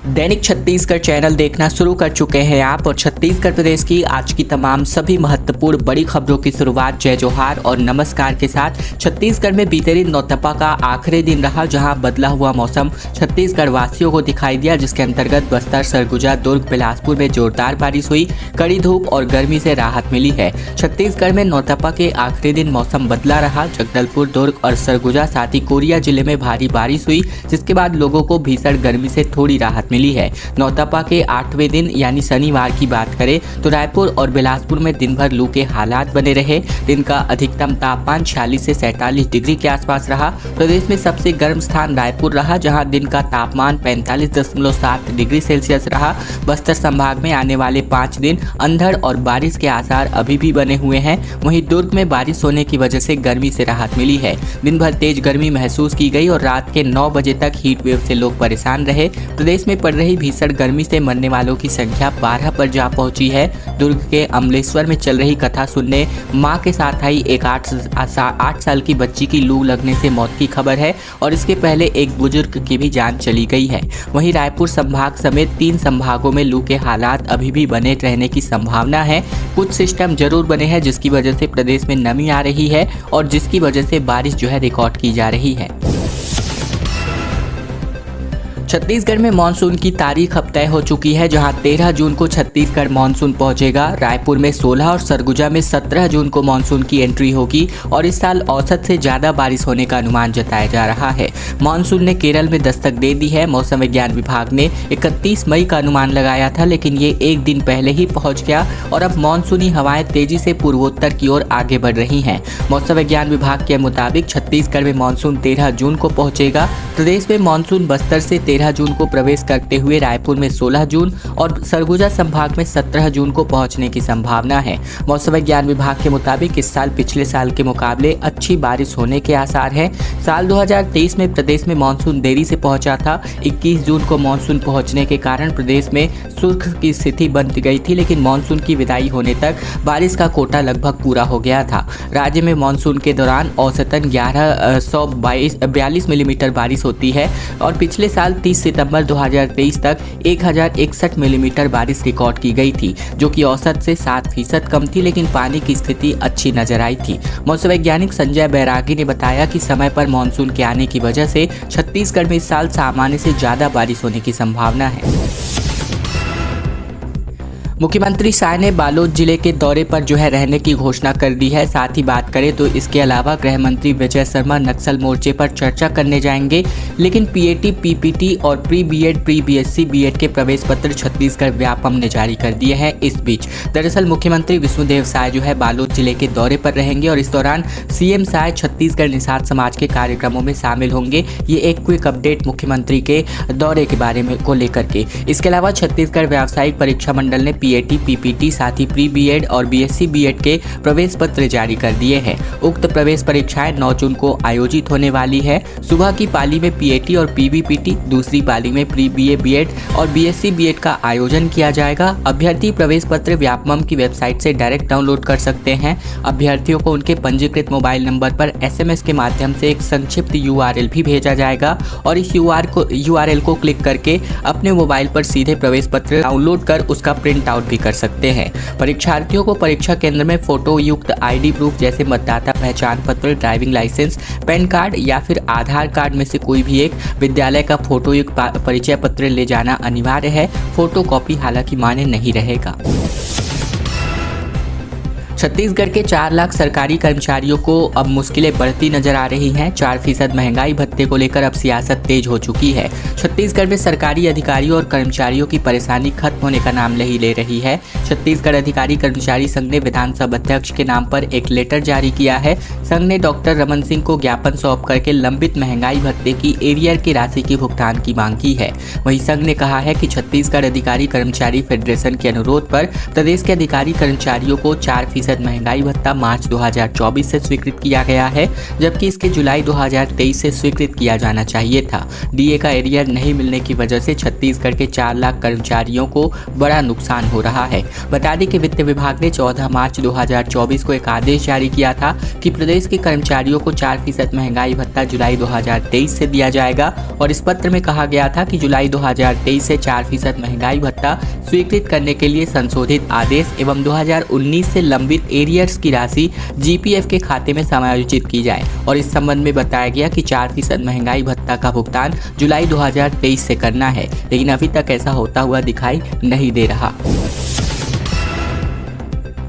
दैनिक Chhattisgarh channel देखना शुरू कर चुके हैं आप और छत्तीसगढ़ प्रदेश की आज की तमाम सभी महत्वपूर्ण बड़ी खबरों की शुरुआत जय जोहार और नमस्कार के साथ। छत्तीसगढ़ में बीते दिन नौतपा का आखिरी दिन रहा, जहां बदला हुआ मौसम छत्तीसगढ़ वासियों को दिखाई दिया, जिसके अंतर्गत बस्तर, सरगुजा, दुर्ग, बिलासपुर में जोरदार बारिश हुई। कड़ी धूप और गर्मी से राहत मिली है। छत्तीसगढ़ में नौतपा के आखिरी दिन मौसम बदला रहा। जगदलपुर, दुर्ग और सरगुजा साथ ही कोरिया जिले में भारी बारिश हुई, जिसके बाद लोगों को भीषण गर्मी से थोड़ी राहत मिली है। नौतपा के 8वें दिन यानी शनिवार की बात करें तो रायपुर और बिलासपुर में दिन भर लू के हालात बने रहे। दिन का अधिकतम तापमान 46 से 47 डिग्री के आसपास रहा। प्रदेश में सबसे गर्म स्थान रायपुर रहा, जहां दिन का तापमान 45.7 डिग्री सेल्सियस रहा। बस्तर संभाग में आने वाले 5 दिन अंधड़ और बारिश के आसार अभी भी बने हुए हैं। वहीं दुर्ग में बारिश होने की वजह से गर्मी से राहत मिली है। दिन भर तेज गर्मी महसूस की गई और रात के 9 बजे तक हीट वेव से लोग परेशान रहे। प्रदेश में पड़ रही भीषण गर्मी से मरने वालों की संख्या 12 पर जा पहुंची है। दुर्ग के अमलेश्वर में चल रही कथा सुनने मां के साथ आई एक 8 साल की बच्ची की लू लगने से मौत की खबर है और इसके पहले एक बुजुर्ग की भी जान चली गई है। वहीं रायपुर संभाग समेत 3 संभागों में लू के हालात अभी भी बने रहने की संभावना है। कुछ सिस्टम जरूर बने हैं, जिसकी वजह से प्रदेश में नमी आ रही है और जिसकी वजह से बारिश रिकॉर्ड की जा रही है। छत्तीसगढ़ में मानसून की तारीख अब तय हो चुकी है, जहां 13 जून को छत्तीसगढ़ मानसून पहुंचेगा। रायपुर में 16 और सरगुजा में 17 जून को मानसून की एंट्री होगी और इस साल औसत से ज़्यादा बारिश होने का अनुमान जताया जा रहा है। मानसून ने केरल में दस्तक दे दी है। मौसम विज्ञान विभाग ने 31 मई का अनुमान लगाया था, लेकिन ये एक दिन पहले ही पहुँच गया और अब मानसूनी हवाएं तेजी से पूर्वोत्तर की ओर आगे बढ़ रही हैं। मौसम विज्ञान विभाग के मुताबिक छत्तीसगढ़ में मानसून 13 जून को पहुँचेगा। प्रदेश में मानसून बस्तर से 13 जून को प्रवेश करते हुए रायपुर में 16 जून और सरगुजा संभाग में 17 जून को पहुंचने की संभावना है। मौसम विज्ञान विभाग के मुताबिक इस साल पिछले साल के मुकाबले अच्छी बारिश होने के आसार हैं। साल 2023 में प्रदेश में मानसून देरी से पहुंचा था। 21 जून को मानसून पहुंचने के कारण प्रदेश में सूख की स्थिति बन गई थी, लेकिन मानसून की विदाई होने तक बारिश का कोटा लगभग पूरा हो गया था। राज्य में मानसून के दौरान औसतन 1142 मिलीमीटर बारिश होती है और पिछले साल 30 सितंबर 2023 तक 1061 मिलीमीटर बारिश रिकॉर्ड की गई थी, जो कि औसत से 7% कम थी, लेकिन पानी की स्थिति अच्छी नजर आई थी। मौसम वैज्ञानिक संजय बैरागी ने बताया कि समय पर मानसून के आने की वजह से छत्तीसगढ़ में इस साल सामान्य से ज़्यादा बारिश होने की संभावना है। मुख्यमंत्री शाह ने बालोद जिले के दौरे पर रहने की घोषणा कर दी है। साथ ही बात करें तो इसके अलावा गृह मंत्री विजय शर्मा नक्सल मोर्चे पर चर्चा करने जाएंगे, लेकिन पीएटी, पीपीटी और pre BEd, pre BSc, BEd के प्रवेश पत्र छत्तीसगढ़ व्यापम ने जारी कर दिए हैं। इस बीच दरअसल मुख्यमंत्री विष्णुदेव साय बालोद जिले के दौरे पर रहेंगे और इस दौरान सीएम साय छत्तीसगढ़ निषाद समाज के कार्यक्रमों में शामिल होंगे। ये एक क्विक अपडेट मुख्यमंत्री के दौरे के बारे में को लेकर के। इसके अलावा छत्तीसगढ़ व्यावसायिक परीक्षा मंडल ने पीएटी, पीपीटी साथ ही प्री बीएड और बीएससी, बीएड के प्रवेश पत्र जारी कर दिए हैं। उक्त प्रवेश परीक्षाएं 9 जून को आयोजित होने वाली है। सुबह की पाली में पीएटी और पीवीपीटी, दूसरी पाली में प्री बीए, बीएड और बीएससी, बीएड का आयोजन किया जाएगा। अभ्यर्थी प्रवेश पत्र व्यापमं की वेबसाइट से डायरेक्ट डाउनलोड कर सकते हैं। अभ्यर्थियों को उनके पंजीकृत मोबाइल नंबर पर एसएमएस के माध्यम से एक संक्षिप्त यूआरएल भी भेजा जाएगा और इस यूआरएल को क्लिक करके अपने मोबाइल पर सीधे प्रवेश पत्र डाउनलोड कर उसका प्रिंट आउट भी कर सकते हैं। परीक्षार्थियों को परीक्षा केंद्र में फोटो युक्त आईडी प्रूफ जैसे मतदाता पहचान पत्र, ड्राइविंग लाइसेंस, पैन कार्ड या फिर आधार कार्ड में से कोई भी एक, विद्यालय का फोटो युक्त परिचय पत्र ले जाना अनिवार्य है। फोटो कॉपी हालांकि मान्य नहीं रहेगा। छत्तीसगढ़ के 4 लाख सरकारी कर्मचारियों को अब मुश्किलें बढ़ती नजर आ रही हैं। 4% महंगाई भत्ते को लेकर अब सियासत तेज हो चुकी है। छत्तीसगढ़ में सरकारी अधिकारियों और कर्मचारियों की परेशानी खत्म होने का नाम नहीं ले रही है। छत्तीसगढ़ अधिकारी कर्मचारी संघ ने विधानसभा अध्यक्ष के नाम पर एक लेटर जारी किया है। संघ ने डॉक्टर रमन सिंह को ज्ञापन सौंप करके लंबित महंगाई भत्ते की एरियर की राशि की भुगतान की मांग की है। वहीं संघ ने कहा है कि छत्तीसगढ़ अधिकारी कर्मचारी फेडरेशन के अनुरोध पर प्रदेश के अधिकारी कर्मचारियों को 4% 4% महंगाई भत्ता मार्च 2024 से स्वीकृत किया गया है, जबकि इसके जुलाई 2023 से स्वीकृत किया जाना चाहिए था। डीए का एरियर नहीं मिलने की वजह से छत्तीसगढ़ के 4 लाख कर्मचारियों को बड़ा नुकसान हो रहा है। बता दें कि वित्त विभाग ने 14 मार्च 2024 को एक आदेश जारी किया था कि प्रदेश के कर्मचारियों को 4% महंगाई भत्ता जुलाई 2023 से दिया जाएगा और इस पत्र में कहा गया था कि जुलाई 2023 से 4% महंगाई भत्ता स्वीकृत करने के लिए संशोधित आदेश एवं 2019 से लंबित एरियर्स की राशि जीपीएफ के खाते में समायोजित की जाए और इस संबंध में बताया गया कि 4% महंगाई भत्ता का भुगतान जुलाई 2023 से करना है, लेकिन अभी तक ऐसा होता हुआ दिखाई नहीं दे रहा।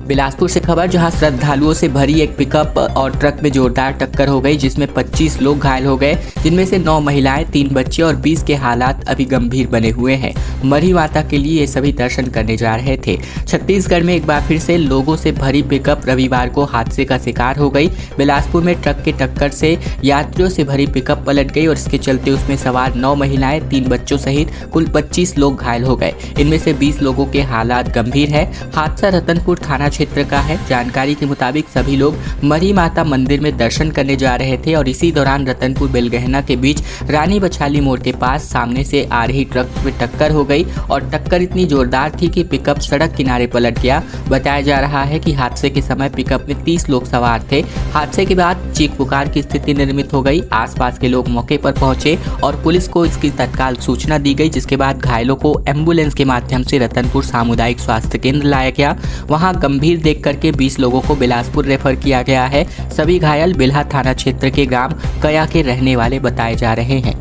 बिलासपुर से खबर, जहां श्रद्धालुओं से भरी एक पिकअप और ट्रक में जोरदार टक्कर हो गई, जिसमें 25 लोग घायल हो गए, जिनमें से 9 महिलाएं, 3 बच्चे और 20 के हालात अभी गंभीर बने हुए हैं। मरी माता के लिए ये सभी दर्शन करने जा रहे थे। छत्तीसगढ़ में एक बार फिर से लोगों से भरी पिकअप रविवार को हादसे का शिकार हो गई। बिलासपुर में ट्रक के टक्कर से यात्रियों से भरी पिकअप पलट गई और इसके चलते उसमें सवार 9 महिलाएं, 3 बच्चों सहित कुल 25 लोग घायल हो गए। इनमें से 20 लोगों के हालात गंभीर है। हादसा रतनपुर थाना क्षेत्र का है। जानकारी के मुताबिक सभी लोग मरी माता मंदिर में दर्शन करने जा रहे थे और इसी दौरान रतनपुर बेलगहना के बीच रानी बछाली मोड़ के पास सामने से आ रही ट्रक में टक्कर हो गई और टक्कर इतनी जोरदार थी कि पिकअप सड़क किनारे पलट गया। बताया जा रहा है कि हादसे के समय पिकअप में 30 लोग सवार थे। हादसे के बाद चीख पुकार की स्थिति निर्मित हो गई। आसपास के लोग मौके पर पहुंचे और पुलिस को इसकी तत्काल सूचना दी गई, जिसके बाद घायलों को एम्बुलेंस के माध्यम से रतनपुर सामुदायिक स्वास्थ्य केंद्र लाया गया। वहां गंभीर देख करके 20 लोगों को बिलासपुर रेफर किया गया है। सभी घायल बिल्हा थाना क्षेत्र के ग्राम कया के रहने वाले बताए जा रहे हैं।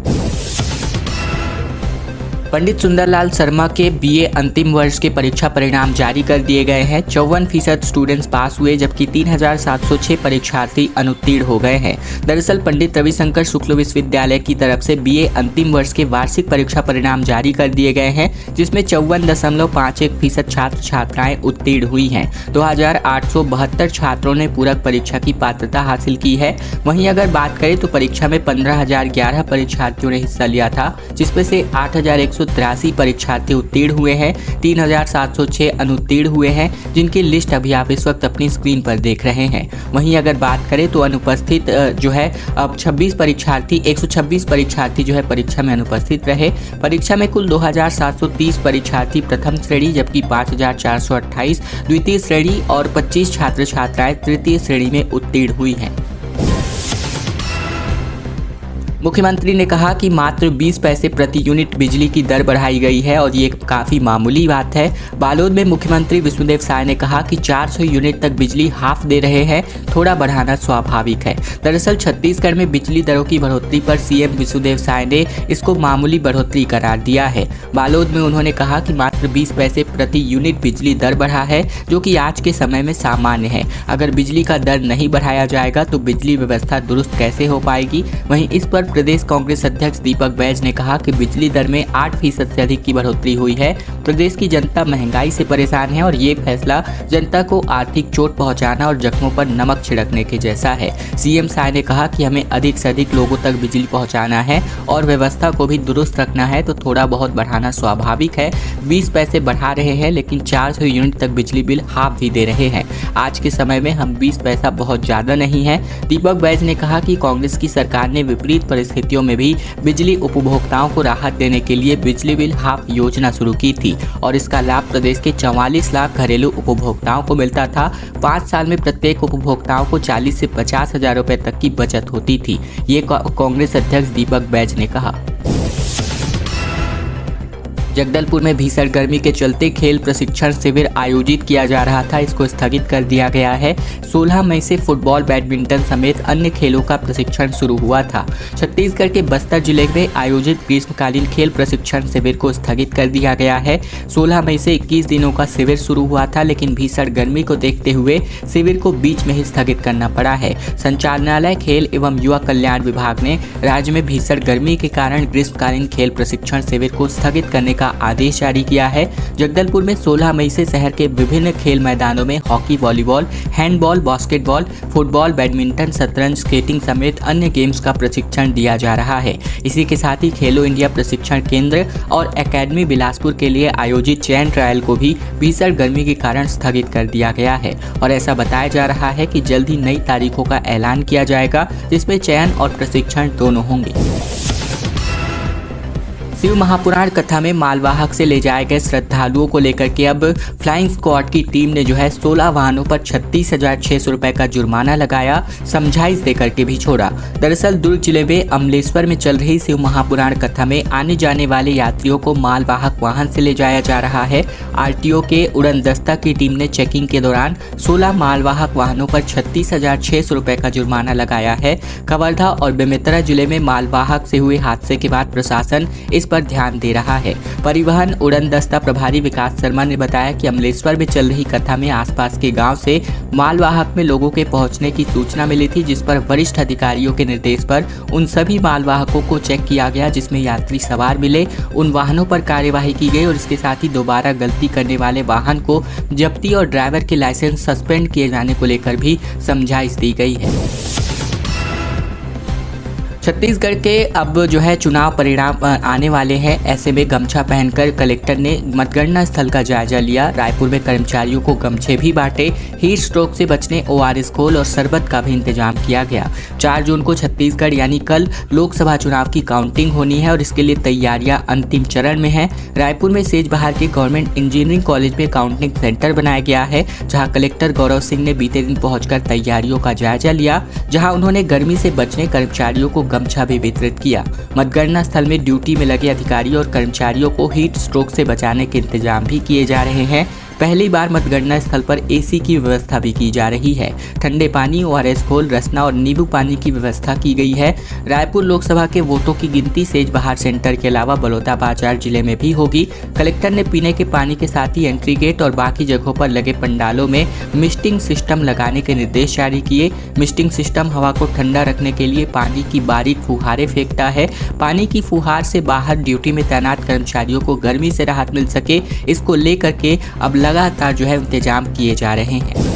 पंडित सुंदरलाल शर्मा के बीए अंतिम वर्ष के परीक्षा परिणाम जारी कर दिए गए हैं। 54% स्टूडेंट्स पास हुए, जबकि 3706 परीक्षार्थी अनुत्तीर्ण हो गए हैं। दरअसल पंडित रविशंकर शुक्ल विश्वविद्यालय की तरफ से बीए अंतिम वर्ष के वार्षिक परीक्षा परिणाम जारी कर दिए गए हैं, जिसमें 54.51% छात्र छात्राएं उत्तीर्ण हुई हैं। 2872 छात्रों ने पूरक परीक्षा की पात्रता हासिल की है। वहीं अगर बात करें तो परीक्षा में 15,011 परीक्षार्थियों ने हिस्सा लिया था, जिसमें से 8,183 परीक्षार्थी उत्तीर्ण हुए हैं। 3,706 अनुत्तीर्ण हुए हैं, जिनकी लिस्ट अभी आप इस वक्त अपनी स्क्रीन पर देख रहे हैं। वहीं अगर बात करें तो अनुपस्थित जो है अब 126 परीक्षार्थी जो है परीक्षा में अनुपस्थित रहे। परीक्षा में कुल 2,730 परीक्षार्थी प्रथम श्रेणी, जबकि 5,428 द्वितीय श्रेणी और 25 छात्र छात्राएं तृतीय श्रेणी में उत्तीर्ण हुई हैं। मुख्यमंत्री ने कहा कि मात्र 20 पैसे प्रति यूनिट बिजली की दर बढ़ाई गई है और ये काफ़ी मामूली बात है। बालोद में मुख्यमंत्री विष्णुदेव साय ने कहा कि 400 यूनिट तक बिजली हाफ दे रहे हैं, थोड़ा बढ़ाना स्वाभाविक है। दरअसल छत्तीसगढ़ में बिजली दरों की बढ़ोतरी पर सीएम विष्णुदेव साय ने इसको मामूली बढ़ोतरी करार दिया है। बालोद में उन्होंने कहा कि मात्र 20 पैसे प्रति यूनिट बिजली दर बढ़ा है, जो कि आज के समय में सामान्य है। अगर बिजली का दर नहीं बढ़ाया जाएगा तो बिजली व्यवस्था दुरुस्त कैसे हो पाएगी। वहीं इस पर प्रदेश कांग्रेस अध्यक्ष दीपक बैज ने कहा कि बिजली दर में 8% से अधिक की बढ़ोतरी हुई है। प्रदेश की जनता महंगाई से परेशान है और ये फैसला जनता को आर्थिक चोट पहुंचाना और जख्मों पर नमक छिड़कने के जैसा है। सीएम साय ने कहा कि हमें अधिक से अधिक लोगों तक बिजली पहुंचाना है और व्यवस्था को भी दुरुस्त रखना है, तो थोड़ा बहुत बढ़ाना स्वाभाविक है। 20 पैसे बढ़ा रहे हैं, लेकिन 400 यूनिट तक बिजली बिल हाफ भी दे रहे हैं। आज के समय में हम 20 पैसा बहुत ज़्यादा नहीं है। दीपक बैज ने कहा कि कांग्रेस की सरकार ने विपरीत परिस्थितियों में भी बिजली उपभोक्ताओं को राहत देने के लिए बिजली बिल हाफ योजना शुरू की थी और इसका लाभ प्रदेश के 44 लाख घरेलू उपभोक्ताओं को मिलता था। 5 साल में प्रत्येक उपभोक्ताओं को 40 से 50 हजार रुपए तक की बचत होती थी, ये कांग्रेस अध्यक्ष दीपक बैज ने कहा। जगदलपुर में भीषण गर्मी के चलते खेल प्रशिक्षण शिविर आयोजित किया जा रहा था, इसको स्थगित कर दिया गया है। 16 मई से फुटबॉल, बैडमिंटन समेत अन्य खेलों का प्रशिक्षण शुरू हुआ था। छत्तीसगढ़ के बस्तर जिले में आयोजित ग्रीष्मकालीन खेल प्रशिक्षण शिविर को स्थगित कर दिया गया है। 16 मई से 21 दिनों का शिविर शुरू हुआ था, लेकिन भीषण गर्मी को देखते हुए शिविर को बीच में ही स्थगित करना पड़ा है। संचालनालय खेल एवं युवा कल्याण विभाग ने राज्य में भीषण गर्मी के कारण ग्रीष्मकालीन खेल प्रशिक्षण शिविर को स्थगित करने का का आदेश जारी किया है। जगदलपुर में 16 मई से शहर के विभिन्न खेल मैदानों में hockey, volleyball, handball, basketball, football, badminton, शतरंज, स्केटिंग समेत अन्य गेम्स का प्रशिक्षण दिया जा रहा है। इसी के साथ ही खेलो इंडिया प्रशिक्षण केंद्र और एकेडमी बिलासपुर के लिए आयोजित चयन ट्रायल को भी भीषण गर्मी के कारण स्थगित कर दिया गया है और ऐसा बताया जा रहा है कि जल्द ही नई तारीखों का ऐलान किया जाएगा, जिसमें चयन और प्रशिक्षण दोनों होंगे। शिव महापुराण कथा में मालवाहक से ले जाए गए श्रद्धालुओं को लेकर के अब फ्लाइंग स्क्वाड की टीम ने 16 वाहनों पर 36,600 रुपए का जुर्माना लगाया, समझाइश देकर के भी छोड़ा। दरअसल दुर्ग जिले में अमलेश्वर में चल रही शिव महापुराण कथा में आने जाने वाले यात्रियों को मालवाहक वाहन से ले जाया जा रहा है। आरटीओ के उड़न दस्ता की टीम ने चेकिंग के दौरान 16 मालवाहक वाहनों पर 36,600 रुपए का जुर्माना लगाया है। कवर्धा और बेमेतरा जिले में मालवाहक से हुए हादसे के बाद प्रशासन इस पर ध्यान दे रहा है। परिवहन उड़न दस्ता प्रभारी विकास शर्मा ने बताया कि अमलेश्वर में चल रही कथा में आसपास के गांव से मालवाहक में लोगों के पहुंचने की सूचना मिली थी, जिस पर वरिष्ठ अधिकारियों के निर्देश पर उन सभी मालवाहकों को चेक किया गया जिसमें यात्री सवार मिले। उन वाहनों पर कार्यवाही की गई और इसके साथ ही दोबारा गलती करने वाले वाहन को जब्ती और ड्राइवर के लाइसेंस सस्पेंड किए जाने को लेकर भी समझाइश दी गई है। छत्तीसगढ़ के अब चुनाव परिणाम आने वाले हैं। ऐसे में गमछा पहनकर कलेक्टर ने मतगणना स्थल का जायजा लिया। रायपुर में कर्मचारियों को गमछे भी बांटे। हीट स्ट्रोक से बचने ORS घोल और शरबत का भी इंतजाम किया गया। 4 जून को छत्तीसगढ़ यानी कल लोकसभा चुनाव की काउंटिंग होनी है और इसके लिए तैयारियां अंतिम चरण में है। रायपुर में सेजबहार के गवर्नमेंट इंजीनियरिंग कॉलेज में काउंटिंग सेंटर बनाया गया है, जहाँ कलेक्टर गौरव सिंह ने बीते दिन पहुंचकर तैयारियों का जायजा लिया, जहाँ उन्होंने गर्मी से बचने कर्मचारियों को गमछा भी वितरित किया। मतगणना स्थल में ड्यूटी में लगे अधिकारियों और कर्मचारियों को हीट स्ट्रोक से बचाने के इंतजाम भी किए जा रहे हैं। पहली बार मतगणना स्थल पर AC की व्यवस्था भी की जा रही है। ठंडे पानी, ORS घोल, रसना और नींबू पानी की व्यवस्था की गई है। रायपुर लोकसभा के वोटों की गिनती सेजबहार सेंटर के अलावा बलौदाबाजार जिले में भी होगी। कलेक्टर ने पीने के पानी के साथ ही एंट्री गेट और बाकी जगहों पर लगे पंडालों में मिस्टिंग सिस्टम लगाने के निर्देश जारी किए। मिस्टिंग सिस्टम हवा को ठंडा रखने के लिए पानी की बारीक फुहारें फेंकता है। पानी की फुहार से बाहर ड्यूटी में तैनात कर्मचारियों को गर्मी से राहत मिल सके, इसको लेकर के अब लगातार इंतजाम किए जा रहे हैं।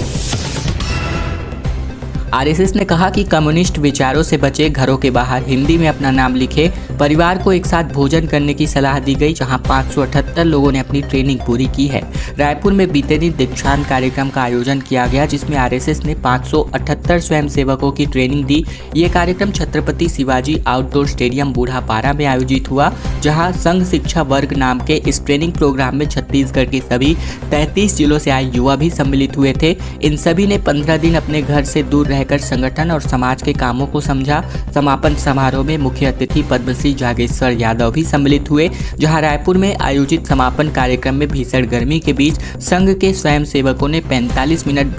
RSS ने कहा कि कम्युनिस्ट विचारों से बचे, घरों के बाहर हिंदी में अपना नाम लिखे। परिवार को एक साथ भोजन करने की सलाह दी गई, जहां 578 लोगों ने अपनी ट्रेनिंग पूरी की है। रायपुर में बीते दिन दीक्षांत कार्यक्रम का आयोजन किया गया, जिसमें RSS ने 578 स्वयंसेवकों की ट्रेनिंग दी। ये कार्यक्रम छत्रपति शिवाजी आउटडोर स्टेडियम बूढ़ापारा में आयोजित हुआ, जहाँ संघ शिक्षा वर्ग नाम के इस ट्रेनिंग प्रोग्राम में छत्तीसगढ़ के सभी 33 जिलों से आए युवा भी सम्मिलित हुए थे। इन सभी ने 15 दिन अपने घर से दूर रहकर संगठन और समाज के कामों को समझा। समापन समारोह में मुख्य अतिथि पद्मश्री जागेश्वर यादव भी सम्मिलित हुए, जहां रायपुर में आयोजित समापन कार्यक्रम में भीषण गर्मी के बीच संघ के स्वयंसेवकों ने 45 मिनट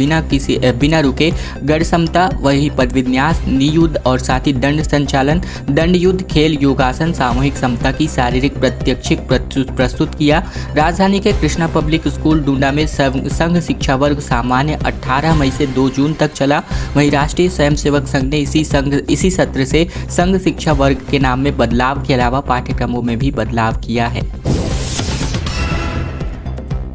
बिना रुके गढ़ समता, वही पद विन्यास, नियुद्ध और साथ ही दंड संचालन, दंड युद्ध, खेल, योगासन, सामूहिक समता की शारीरिक प्रत्यक्षिक प्रस्तुत किया। राजधानी के कृष्णा पब्लिक स्कूल डूंडा में संघ शिक्षा वर्ग सामान्य 18 मई से 2 जून तक चला। वहीं राष्ट्रीय स्वयंसेवक संघ ने इसी सत्र से संघ शिक्षा वर्ग के नाम में बदलाव के अलावा पाठ्यक्रमों में भी बदलाव किया है।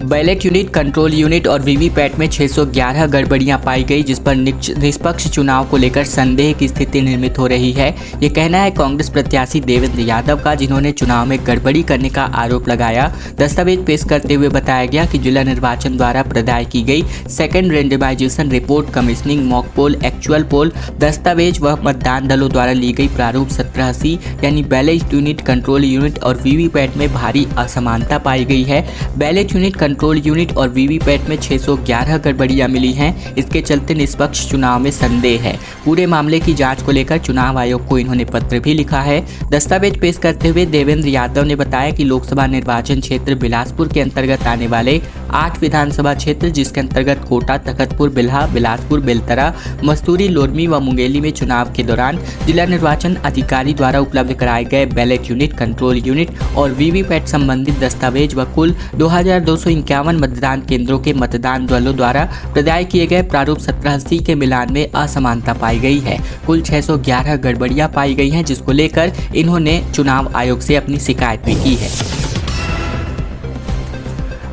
बैलेट यूनिट, कंट्रोल यूनिट और वीवीपैट में 611 गड़बड़ियां पाई गई, जिस पर निष्पक्ष चुनाव को लेकर संदेह की स्थिति निर्मित हो रही है। ये कहना है कांग्रेस प्रत्याशी देवेंद्र यादव का, जिन्होंने चुनाव में गड़बड़ी करने का आरोप लगाया। दस्तावेज पेश करते हुए बताया गया कि जिला निर्वाचन द्वारा प्रदाय की गई second randomisation report, commissioning, mock poll, actual poll दस्तावेज व मतदान दलों द्वारा ली गई प्रारूप 1780 यानी बैलेट यूनिट, कंट्रोल यूनिट और वीवीपैट में भारी असमानता पाई गई है। बैलेट यूनिट, कंट्रोल यूनिट और वीवीपैट में 611 गड़बड़ियां मिली हैं। इसके चलते निष्पक्ष चुनाव में संदेह है। पूरे मामले की जांच को लेकर चुनाव आयोग को इन्होंने पत्र भी लिखा है। दस्तावेज पेश करते हुए देवेंद्र यादव ने बताया कि लोकसभा निर्वाचन क्षेत्र बिलासपुर के अंतर्गत आने वाले 8 विधानसभा क्षेत्र, जिसके अंतर्गत कोटा, तखतपुर, बिल्हा, बिलासपुर, बेलतरा, मस्तूरी, लोरमी व मुंगेली में चुनाव के दौरान जिला निर्वाचन अधिकारी द्वारा उपलब्ध कराए गए बैलेट यूनिट, कंट्रोल यूनिट और वीवीपैट संबंधित दस्तावेज व कुल 2251 मतदान केंद्रों के मतदान दलों द्वारा प्रदाय किए गए प्रारूप 1780 के मिलान में असमानता पाई गई है। कुल 611 गड़बड़ियां पाई गई हैं, जिसको लेकर इन्होंने चुनाव आयोग से अपनी शिकायत भी की है।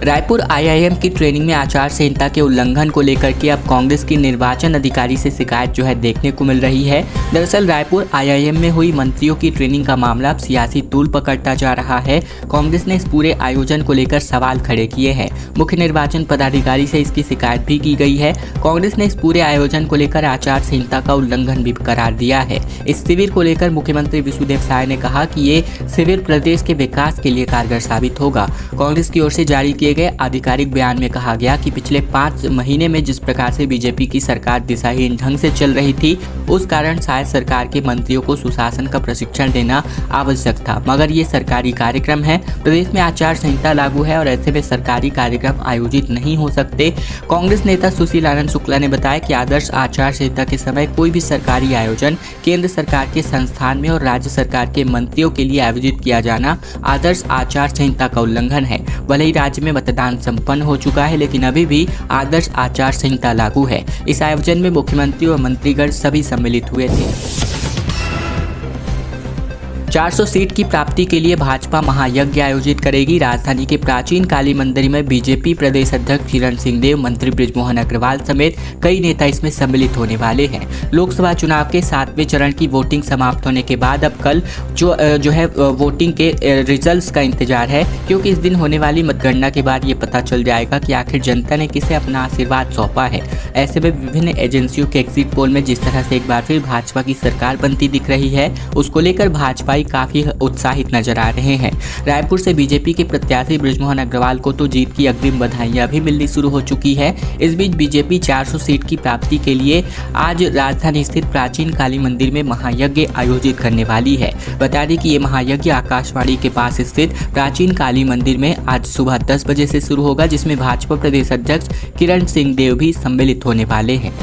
रायपुर आईआईएम की ट्रेनिंग में आचार संहिता के उल्लंघन को लेकर के अब कांग्रेस की निर्वाचन अधिकारी से शिकायत जो है देखने को मिल रही है। दरअसल रायपुर आईआईएम में हुई मंत्रियों की ट्रेनिंग का मामला अब सियासी तूल पकड़ता जा रहा है। कांग्रेस ने इस पूरे आयोजन को लेकर सवाल खड़े किए हैं। मुख्य निर्वाचन पदाधिकारी से इसकी शिकायत भी की गई है। कांग्रेस ने इस पूरे आयोजन को लेकर आचार संहिता का उल्लंघन भी करार दिया है। इस शिविर को लेकर मुख्यमंत्री विष्णुदेव साय ने कहा कि ये शिविर प्रदेश के विकास के लिए कारगर साबित होगा। कांग्रेस की ओर से जारी किए गए आधिकारिक बयान में कहा गया कि पिछले 5 महीने में जिस प्रकार से बीजेपी की सरकार दिशाहीन ढंग से चल रही थी, उस कारण शायद सरकार के मंत्रियों को सुशासन का प्रशिक्षण देना आवश्यक था, मगर ये सरकारी कार्यक्रम है। प्रदेश में आचार संहिता लागू है और ऐसे में सरकारी कार्यक्रम आयोजित नहीं हो सकते। कांग्रेस नेता सुशील आनंद शुक्ला ने बताया कि आदर्श आचार संहिता के समय कोई भी सरकारी आयोजन केंद्र सरकार के संस्थान में और राज्य सरकार के मंत्रियों के लिए आयोजित किया जाना आदर्श आचार संहिता का उल्लंघन है। भले ही राज्य में मतदान संपन्न हो चुका है, लेकिन अभी भी आदर्श आचार संहिता लागू है। इस आयोजन में मुख्यमंत्री और मंत्रीगण सभी सम्मिलित हुए थे। 400 सीट की प्राप्ति के लिए भाजपा महायज्ञ आयोजित करेगी। राजधानी के प्राचीन काली मंदिर में बीजेपी प्रदेश अध्यक्ष किरण सिंहदेव, मंत्री बृजमोहन अग्रवाल समेत कई नेता इसमें सम्मिलित होने वाले हैं। लोकसभा चुनाव के 7वें चरण की वोटिंग समाप्त होने के बाद अब कल जो है वोटिंग के रिजल्ट्स का इंतजार है, क्योंकि इस दिन होने वाली मतगणना के बाद ये पता चल जाएगा कि आखिर जनता ने किसे अपना आशीर्वाद सौंपा है। ऐसे में विभिन्न एजेंसियों के एग्जिट पोल में जिस तरह से एक बार फिर भाजपा की सरकार बनती दिख रही है, उसको लेकर भाजपाई काफी उत्साहित नजर आ रहे हैं। रायपुर से बीजेपी के प्रत्याशी बृजमोहन अग्रवाल को तो जीत की अग्रिम बधाइयां भी मिलनी शुरू हो चुकी है। इस बीच बीजेपी 400 सीट की प्राप्ति के लिए आज राजधानी स्थित प्राचीन काली मंदिर में महायज्ञ आयोजित करने वाली है। बता दें कि ये महायज्ञ आकाशवाणी के पास स्थित प्राचीन काली मंदिर में आज सुबह 10 बजे से शुरू होगा, जिसमें भाजपा प्रदेश अध्यक्ष किरण सिंहदेव भी सम्मिलित होने वाले हैं।